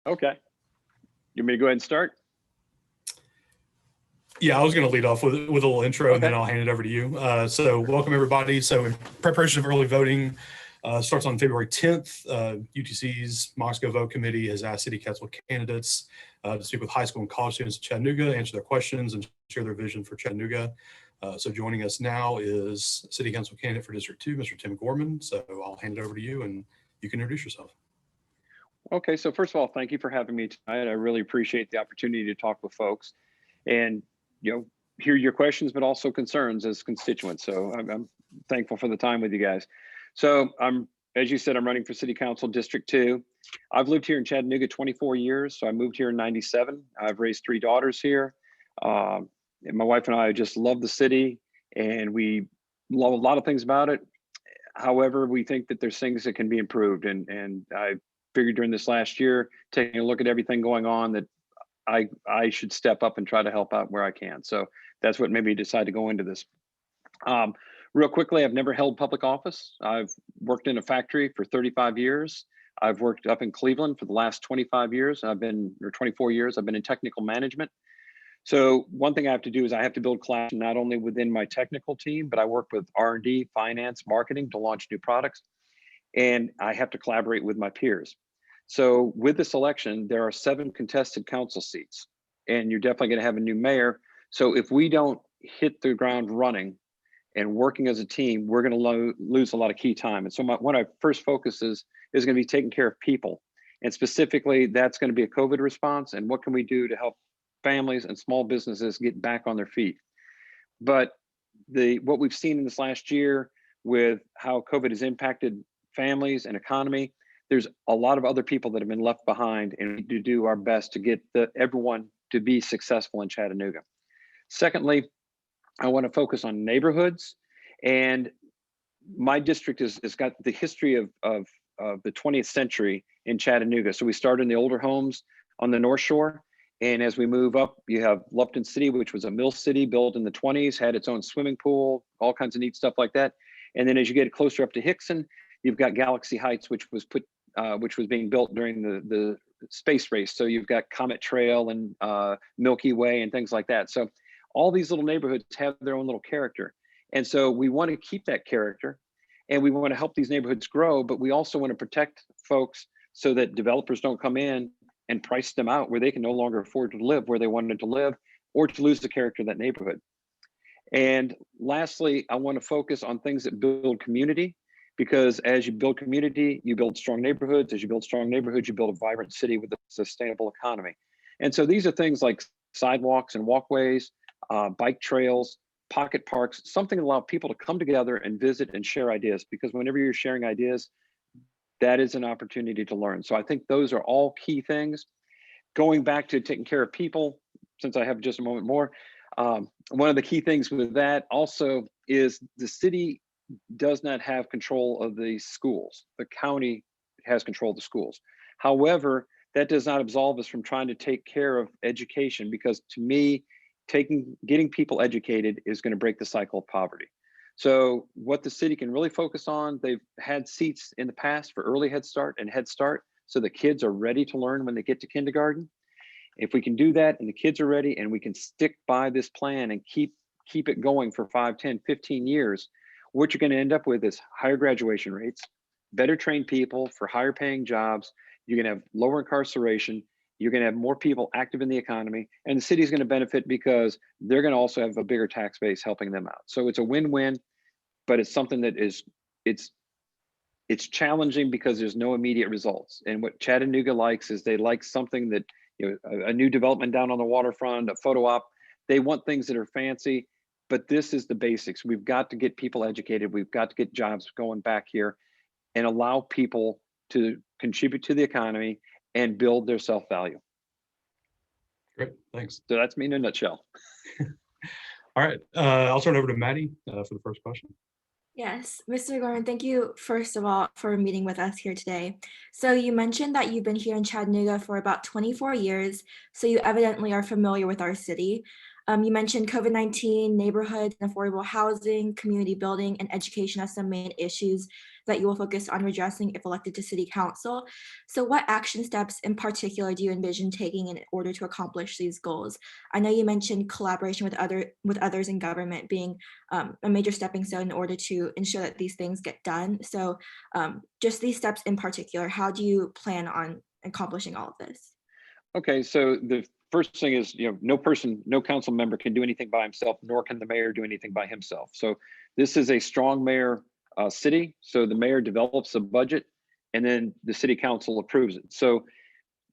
Okay. You want me to go ahead and start? Yeah, I was going to lead off with a little intro, and then Okay. I'll hand it over to you. So welcome, everybody. So in preparation of early voting, starts on February 10th. UTC's Mocs Go Vote Committee has asked City Council candidates to speak with high school and college students in Chattanooga, answer their questions, and share their vision for Chattanooga. So joining us now is City Council candidate for District 2, Mr. Tim Gorman. So I'll hand it over to you, and you can introduce yourself. Okay, so first of all, thank you for having me tonight. I really appreciate the opportunity to talk with folks and, hear your questions, but also concerns as constituents. So I'm thankful for the time with you guys. So as you said, I'm running for City Council District 2. I've lived here in Chattanooga 24 years. So I moved here in 97. I've raised 3 daughters here. And my wife and I just love the city, and we love a lot of things about it. However, we think that there's things that can be improved. And I figured during this last year, taking a look at everything going on, that I should step up and try to help out where I can. So that's what made me decide to go into this. Real quickly, I've never held public office. I've worked in a factory for 35 years. I've worked up in Cleveland for the last 25 years. 24 years, I've been in technical management. So one thing I have to do is I have to build collaboration not only within my technical team, but I work with R&D, finance, marketing to launch new products. And I have to collaborate with my peers. So with this election, there are 7 contested council seats, and you're definitely going to have a new mayor. So if we don't hit the ground running and working as a team, we're going to lose a lot of key time. And so one of my first focuses is going to be taking care of people. And specifically, that's going to be a COVID response. And what can we do to help families and small businesses get back on their feet? But what we've seen in this last year with how COVID has impacted families and economy, there's a lot of other people that have been left behind, and we need to do our best to get everyone to be successful in Chattanooga. Secondly, I want to focus on neighborhoods, and my district has got the history of the 20th century in Chattanooga. So we started in the older homes on the North Shore, and as we move up, you have Lupton City, which was a mill city built in the 20s, had its own swimming pool, all kinds of neat stuff like that. And then as you get closer up to Hickson, you've got Galaxy Heights, which was being built during the space race. So you've got Comet Trail and Milky Way and things like that. So all these little neighborhoods have their own little character. And so we want to keep that character, and we want to help these neighborhoods grow, but we also want to protect folks so that developers don't come in and price them out where they can no longer afford to live where they wanted to live, or to lose the character of that neighborhood. And lastly, I want to focus on things that build community, because as you build community, you build strong neighborhoods. As you build strong neighborhoods, you build a vibrant city with a sustainable economy. And so these are things like sidewalks and walkways, bike trails, pocket parks, something that allow people to come together and visit and share ideas, because whenever you're sharing ideas, that is an opportunity to learn. So I think those are all key things. Going back to taking care of people, since I have just a moment more, one of the key things with that also is the city does not have control of the schools. The county has control of the schools. However, that does not absolve us from trying to take care of education, because to me, getting people educated is going to break the cycle of poverty. So what the city can really focus on, they've had seats in the past for early Head Start and Head Start, so the kids are ready to learn when they get to kindergarten. If we can do that and the kids are ready, and we can stick by this plan and keep it going for 5, 10, 15 years, what you're going to end up with is higher graduation rates, better trained people for higher paying jobs. You're going to have lower incarceration. You're going to have more people active in the economy, and the city is going to benefit because they're going to also have a bigger tax base helping them out. So it's a win-win, but it's something that it's challenging because there's no immediate results. And what Chattanooga likes is they like something that, a new development down on the waterfront, a photo op. They want things that are fancy, but this is the basics. We've got to get people educated. We've got to get jobs going back here and allow people to contribute to the economy and build their self-value. Great, thanks. So that's me in a nutshell. All right, I'll turn it over to Maddie for the first question. Yes, Mr. Gorman, thank you, first of all, for meeting with us here today. So you mentioned that you've been here in Chattanooga for about 24 years, so you evidently are familiar with our city. You mentioned COVID-19, neighborhoods, and affordable housing, community building, and education as some main issues that you will focus on redressing if elected to City Council. So what action steps in particular do you envision taking in order to accomplish these goals? I know you mentioned collaboration with others in government being a major stepping stone in order to ensure that these things get done. So just these steps in particular, how do you plan on accomplishing all of this? Okay, so the first thing is, no council member can do anything by himself, nor can the mayor do anything by himself. So this is a strong mayor city. So the mayor develops a budget and then the city council approves it. So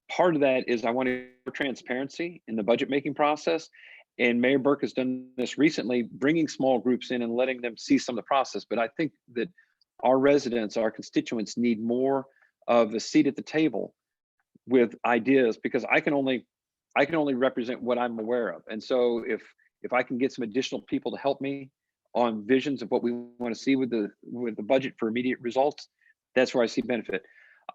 part of that is I want transparency in the budget making process. And Mayor Burke has done this recently, bringing small groups in and letting them see some of the process. But I think that our residents, our constituents need more of a seat at the table with ideas, because I can only represent what I'm aware of. And so if I can get some additional people to help me on visions of what we want to see with the budget for immediate results, that's where I see benefit.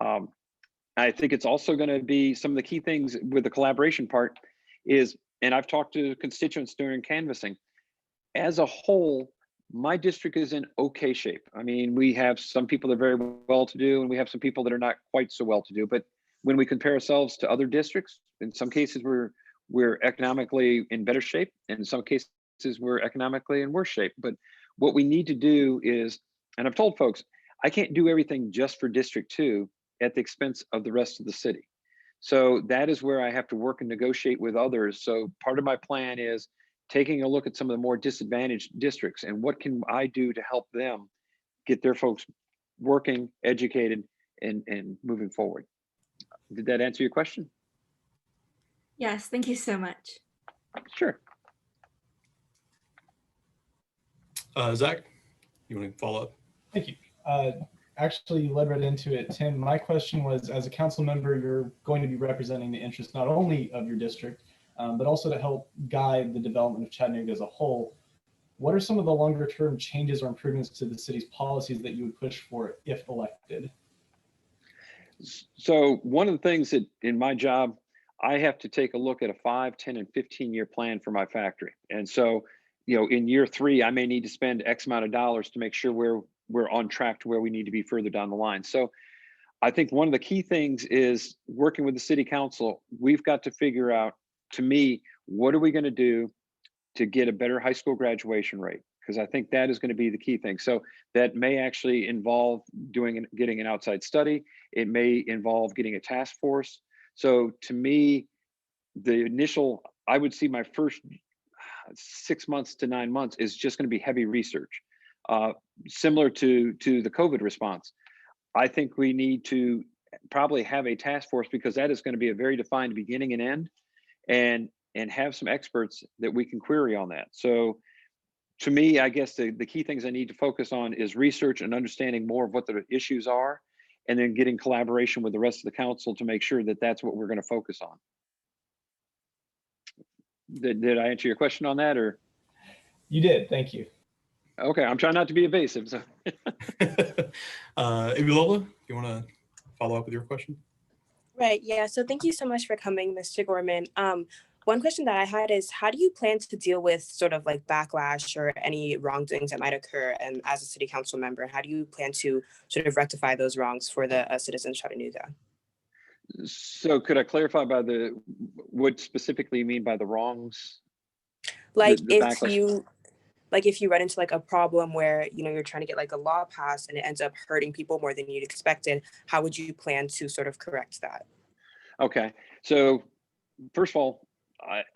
I think it's also going to be some of the key things with the collaboration part is, and I've talked to constituents during canvassing, as a whole, my district is in okay shape. I mean, we have some people that are very well to do, and we have some people that are not quite so well to do. But when we compare ourselves to other districts, in some cases we're economically in better shape, and in some cases we're economically in worse shape. But what we need to do is, and I've told folks, I can't do everything just for District 2 at the expense of the rest of the city. So that is where I have to work and negotiate with others. So part of my plan is taking a look at some of the more disadvantaged districts and what can I do to help them get their folks working, educated, and moving forward. Did that answer your question? Yes, thank you so much. Sure. Zach, you want to follow up? Thank you. Actually, you led right into it, Tim. My question was, as a council member, you're going to be representing the interests not only of your district, but also to help guide the development of Chattanooga as a whole. What are some of the longer term changes or improvements to the city's policies that you would push for if elected? So one of the things that in my job, I have to take a look at a 5, 10, and 15-year plan for my factory. And so, in year 3, I may need to spend X amount of dollars to make sure we're on track to where we need to be further down the line. So I think one of the key things is working with the city council. We've got to figure out, to me, what are we going to do to get a better high school graduation rate? Because I think that is going to be the key thing. So that may actually involve getting an outside study. It may involve getting a task force. So to me, the initial, I would see my first 6 months to 9 months is just going to be heavy research, similar to the COVID response. I think we need to probably have a task force, because that is going to be a very defined beginning and end, and have some experts that we can query on that. So to me, I guess the key things I need to focus on is research and understanding more of what the issues are, and then getting collaboration with the rest of the council to make sure that that's what we're going to focus on. Did I answer your question on that, or? You did, thank you. Okay, I'm trying not to be evasive. So. Ibilola, you want to follow up with your question? Right, yeah, so thank you so much for coming, Mr. Gorman. One question that I had is, how do you plan to deal with sort of like backlash or any wrongdoings that might occur, and as a city council member, how do you plan to sort of rectify those wrongs for the citizens of Chattanooga? So could I clarify what specifically you mean by the wrongs? Like The if you run into like a problem where, you're trying to get like a law passed and it ends up hurting people more than you'd expected, how would you plan to sort of correct that? Okay, so first of all,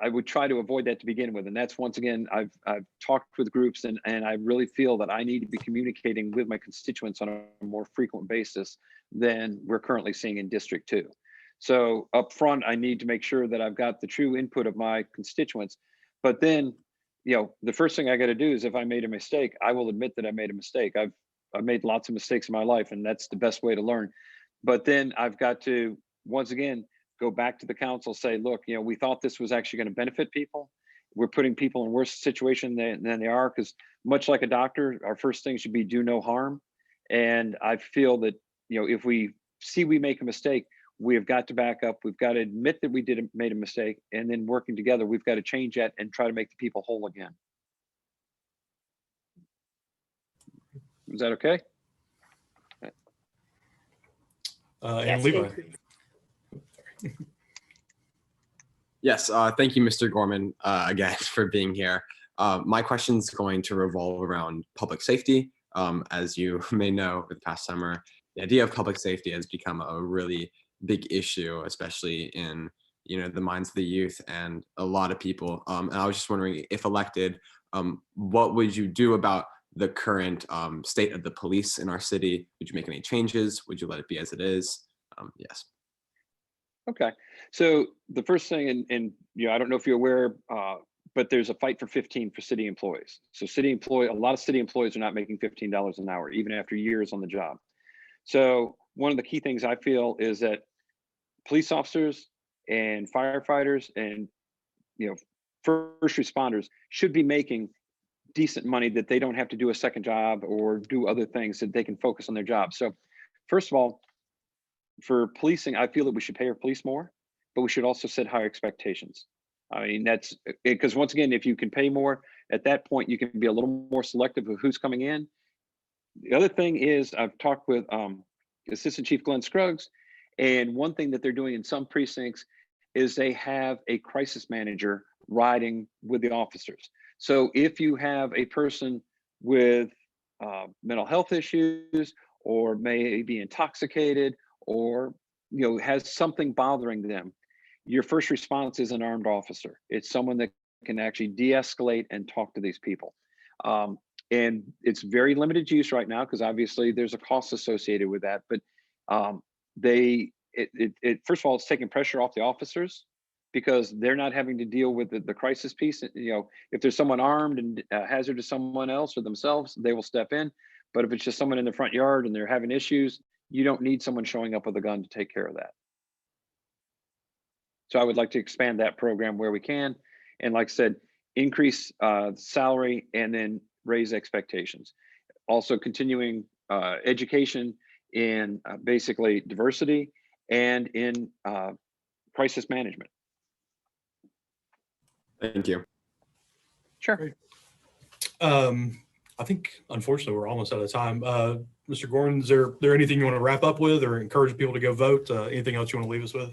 I would try to avoid that to begin with. And that's, once again, I've talked with groups, and I really feel that I need to be communicating with my constituents on a more frequent basis than we're currently seeing in District 2. So up front, I need to make sure that I've got the true input of my constituents. But then, the first thing I got to do is, if I made a mistake, I will admit that I made a mistake. I've made lots of mistakes in my life, and that's the best way to learn. But then I've got to, once again, go back to the council, say, look, we thought this was actually going to benefit people. We're putting people in worse situation than they are, because much like a doctor, our first thing should be do no harm. And I feel that, if we see we make a mistake, we have got to back up. We've got to admit that we made a mistake, and then working together, we've got to change that and try to make the people whole again. Is that okay? and Yes, Levi. increase. Yes, thank you, Mr. Gorman, again for being here. My question is going to revolve around public safety. As you may know, over the past summer, the idea of public safety has become a really big issue, especially in the minds of the youth and a lot of people. And I was just wondering, if elected, what would you do about the current state of the police in our city? Would you make any changes? Would you let it be as it is? Yes. Okay, so the first thing, and I don't know if you're aware, but there's a fight for 15 for city employees. So a lot of city employees are not making $15 an hour, even after years on the job. So one of the key things I feel is that police officers and firefighters and first responders should be making decent money, that they don't have to do a second job or do other things, that they can focus on their job. So first of all, for policing, I feel that we should pay our police more, but we should also set higher expectations. I mean, that's because once again, if you can pay more, at that point, you can be a little more selective of who's coming in. The other thing is, I've talked with Assistant Chief Glenn Scruggs, and one thing that they're doing in some precincts is they have a crisis manager riding with the officers. So if you have a person with mental health issues, or may be intoxicated, or has something bothering them, your first response is an armed officer. It's someone that can actually de-escalate and talk to these people. And it's very limited use right now, because obviously there's a cost associated with that. But first of all, it's taking pressure off the officers, because they're not having to deal with the crisis piece. If there's someone armed and a hazard to someone else or themselves, they will step in. But if it's just someone in the front yard and they're having issues, you don't need someone showing up with a gun to take care of that. So I would like to expand that program where we can. And like I said, increase salary and then raise expectations. Also continuing education in basically diversity and in crisis management. Thank you. Sure. I think, unfortunately, we're almost out of time. Mr. Gorman, is there anything you want to wrap up with, or encourage people to go vote? Anything else you want to leave us with?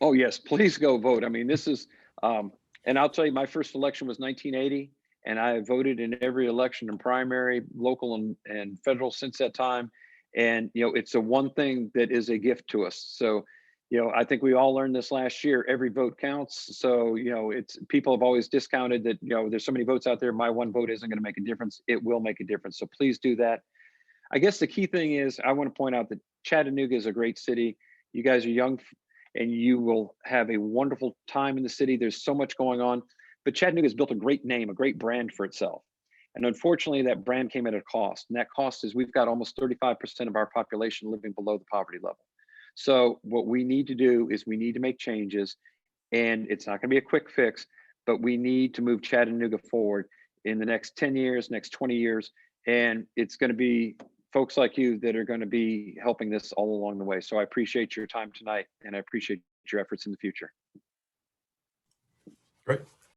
Oh, yes, please go vote. I mean, this is, and I'll tell you, my first election was 1980, and I have voted in every election and primary, local and federal since that time. And, it's the one thing that is a gift to us. So, I think we all learned this last year, every vote counts. So, people have always discounted that, there's so many votes out there, my one vote isn't going to make a difference. It will make a difference. So please do that. I guess the key thing is, I want to point out that Chattanooga is a great city. You guys are young and you will have a wonderful time in the city. There's so much going on, but Chattanooga has built a great name, a great brand for itself. And unfortunately, that brand came at a cost. And that cost is, we've got almost 35% of our population living below the poverty level. So what we need to do is we need to make changes, and it's not going to be a quick fix, but we need to move Chattanooga forward in the next 10 years, next 20 years. And it's going to be folks like you that are going to be helping this all along the way. So I appreciate your time tonight, and I appreciate your efforts in the future. Great.